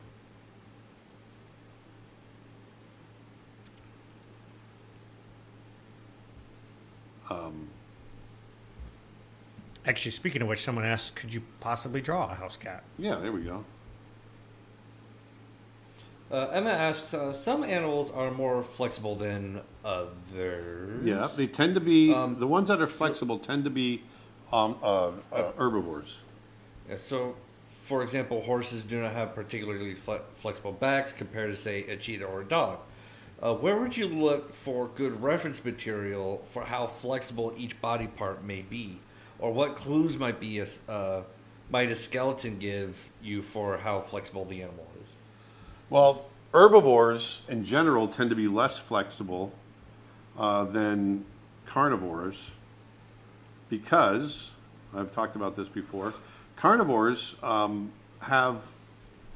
Actually, speaking of which, someone asked, could you possibly draw a house cat? yeah, there we go. Emma asks, some animals are more flexible than others. Yeah, they tend to be, the ones that are flexible tend to be herbivores. Yeah, so, for example, horses do not have particularly flexible backs compared to, say, a cheetah or a dog. Where would you look for good reference material for how flexible each body part may be? Or what clues might be might a skeleton give you for how flexible the animal is? Well, herbivores in general tend to be less flexible than carnivores because, I've talked about this before, carnivores have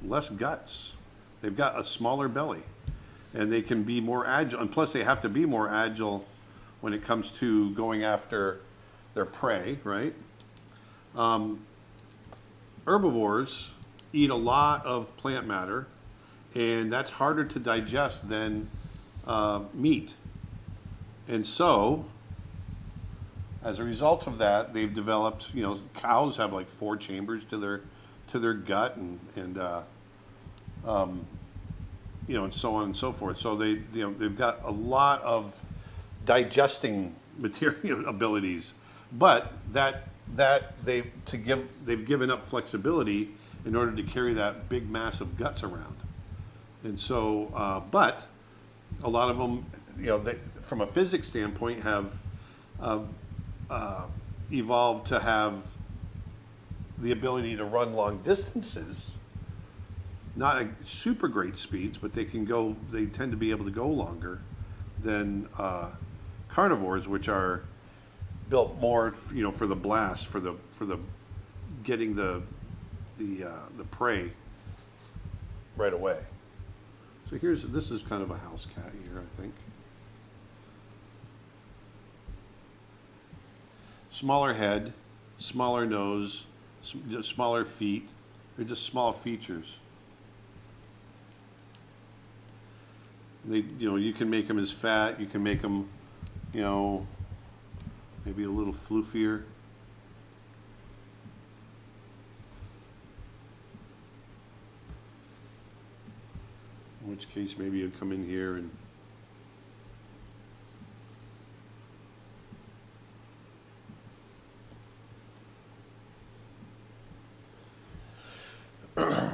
less guts. They've got a smaller belly and they can be more agile. And plus they have to be more agile when it comes to going after their prey, right? Herbivores eat a lot of plant matter, and that's harder to digest than meat. And so, as a result of that, they've developed. Cows have like 4 chambers to their gut, and so on and so forth. So they've got a lot of digesting material abilities, but they've given up flexibility in order to carry that big mass of guts around. And so, but a lot of them, from a physics standpoint, have evolved to have the ability to run long distances. Not at super great speeds, but they tend to be able to go longer than carnivores, which are built more, for the blast, for the getting the prey right away. So this is kind of a house cat here, I think. Smaller head, smaller nose, smaller feet. They're just small features. You can make them as fat. You can make them, maybe a little floofier. In which case, maybe you'd come in here and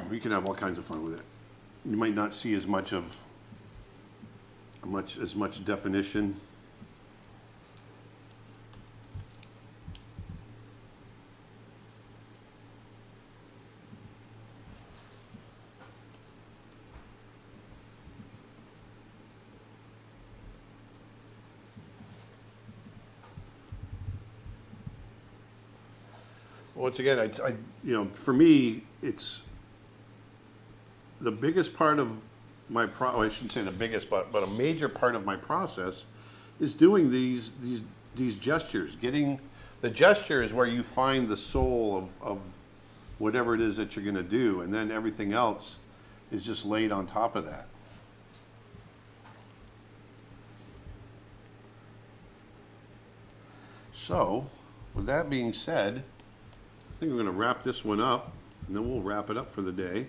we can have all kinds of fun with it. You might not see as much definition. Once again, for me, it's the biggest part of my I shouldn't say the biggest, but a major part of my process is doing these gestures. Getting the gesture is where you find the soul of whatever it is that you're going to do, and then everything else is just laid on top of that. So, with that being said, I think we're going to wrap this one up, and then we'll wrap it up for the day.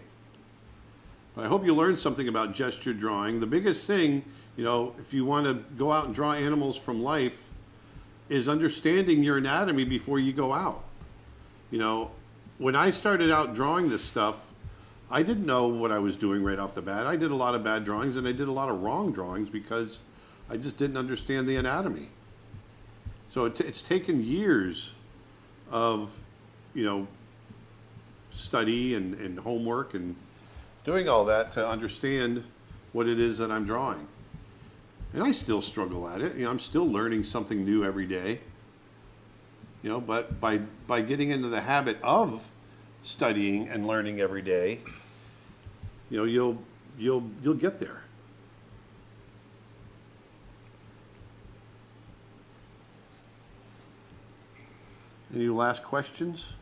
But I hope you learned something about gesture drawing. The biggest thing, if you want to go out and draw animals from life, is understanding your anatomy before you go out. When I started out drawing this stuff, I didn't know what I was doing right off the bat. I did a lot of bad drawings, and I did a lot of wrong drawings because I just didn't understand the anatomy. So it's taken years of study and homework and doing all that to understand what it is that I'm drawing. And I still struggle at it. I'm still learning something new every day. But by getting into the habit of studying and learning every day, you'll get there. Any last questions?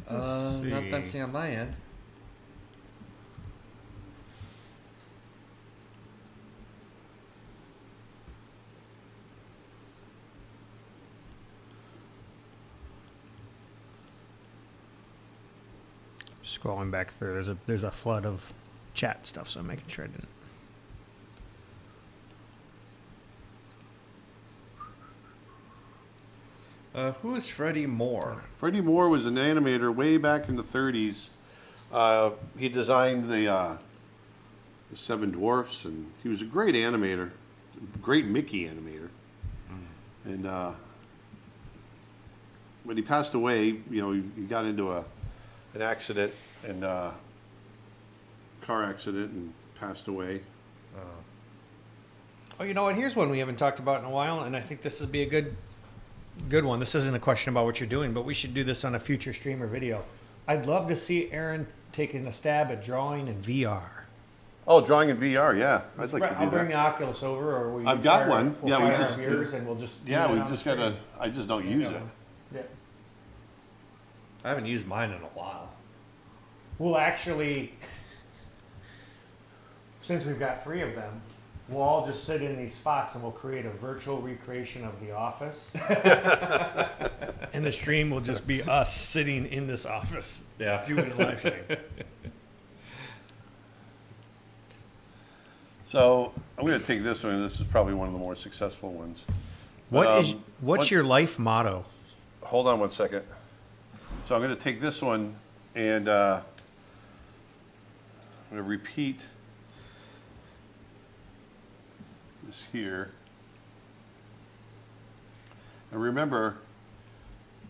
Not that I'm seeing on my end. Scrolling back through, there's a flood of chat stuff, so I'm making sure I didn't. Who is Freddie Moore? Freddie Moore was an animator way back in the 30s. He designed the Seven Dwarfs, and he was a great animator, great Mickey animator. And when he passed away, he got into an accident and car accident and passed away. Oh, you know what? Here's one we haven't talked about in a while, and I think this would be a good one. This isn't a question about what you're doing, but we should do this on a future stream or video. I'd love to see Aaron taking a stab at drawing in VR. Oh, drawing in VR, yeah. I'd like to do I'll bring that. the Oculus over, or we. I've got one. We'll Yeah, we fire just up yours and we'll just. do Yeah, that we've on just the got to, stream. I just don't use it. Yeah. I haven't used mine in a while. We'll actually, since we've got 3 of them, we'll all just sit in these spots and we'll create a virtual recreation of the office. And the stream will just be us sitting in this office. Yeah. Doing a live stream. So I'm going to take this one. This is probably one of the more successful ones. What's what- your life motto? Hold on one second. So I'm going to take this one and I'm going to repeat this here. And remember,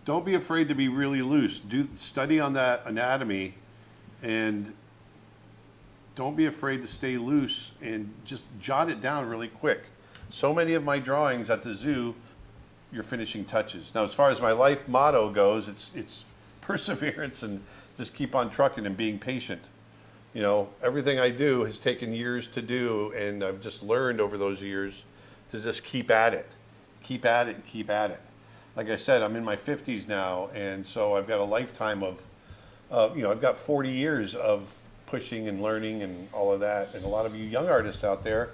don't be afraid to be really loose. Study on that anatomy and don't be afraid to stay loose and just jot it down really quick. So many of my drawings at the zoo, your finishing touches. Now, as far as my life motto goes, it's perseverance and just keep on trucking and being patient. You know, everything I do has taken years to do, and I've just learned over those years to just keep at it. Keep at it, keep at it. Like I said, I'm in my 50s now, and so I've got a lifetime of, I've got 40 years of pushing and learning and all of that. And a lot of you young artists out there,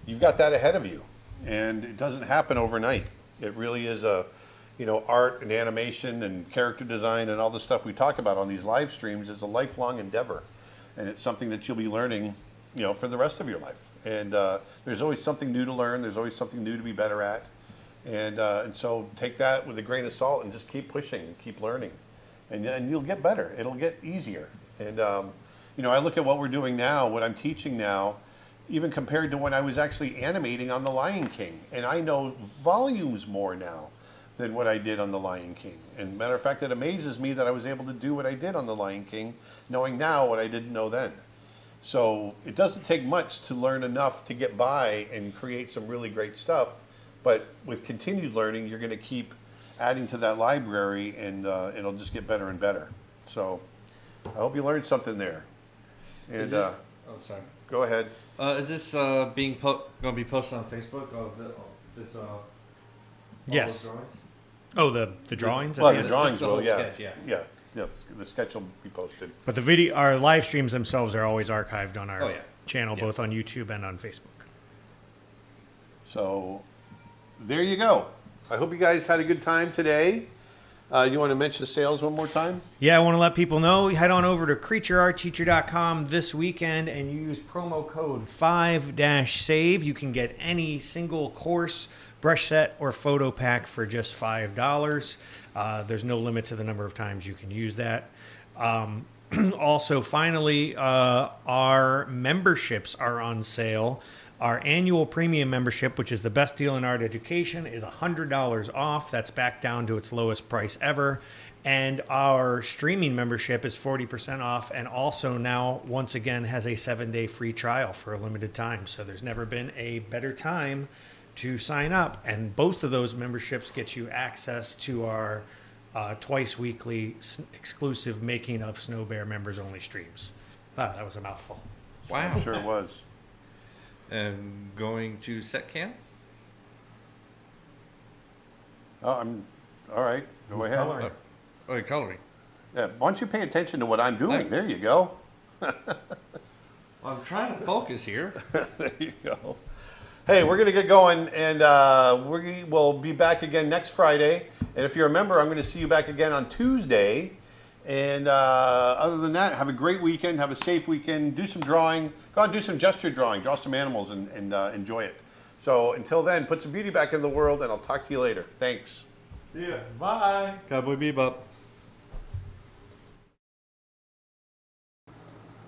you've got that ahead of you. And it doesn't happen overnight. It really is art and animation and character design and all the stuff we talk about on these live streams is a lifelong endeavor. And it's something that you'll be learning, for the rest of your life. And there's always something new to learn. There's always something new to be better at. And so take that with a grain of salt and just keep pushing and keep learning. And you'll get better. It'll get easier. And, I look at what we're doing now, what I'm teaching now, even compared to when I was actually animating on The Lion King. And I know volumes more now than what I did on The Lion King. And matter of fact, it amazes me that I was able to do what I did on The Lion King, knowing now what I didn't know then. So it doesn't take much to learn enough to get by and create some really great stuff. But with continued learning, you're going to keep adding to that library, and it'll just get better and better. So I hope you learned something there. And oh, sorry. go ahead. Is this going to be posted on Facebook? This Yes. all those drawings? Oh, the drawings? Well, at the the end? drawings Just the will, whole yeah. sketch, yeah. Yeah, the sketch will be posted. But our live streams themselves are always archived on our channel, both on YouTube and on Facebook. So there you go. I hope you guys had a good time today. You want to mention the sales one more time? Yeah, I want to let people know. Head on over to creatureartteacher.com this weekend and use promo code 5-SAVE. You can get any single course, brush set, or photo pack for just $5. There's no limit to the number of times you can use that. Also, finally, our memberships are on sale. Our annual premium membership, which is the best deal in art education, is $100 off. That's back down to its lowest price ever. And our streaming membership is 40% off, and also now, once again, has a 7-day free trial for a limited time. So there's never been a better time to sign up. And both of those memberships get you access to our twice weekly exclusive Making of Snow Bear members only streams. That was a mouthful. Wow. I'm sure it was. And going to set camp? Oh, all right. Go ahead. coloring? Coloring. Yeah, why don't you pay attention to what I'm doing? Right. There you go. I'm trying to focus here. There you go. Hey, we're going to get going, and we will be back again next Friday. And if you're a member, I'm going to see you back again on Tuesday. And other than that, have a great weekend. Have a safe weekend. Do some drawing. Go out and do some gesture drawing. Draw some animals and enjoy it. So until then, put some beauty back in the world, and I'll talk to you later. Thanks. Yeah. Bye. Cowboy Bebop.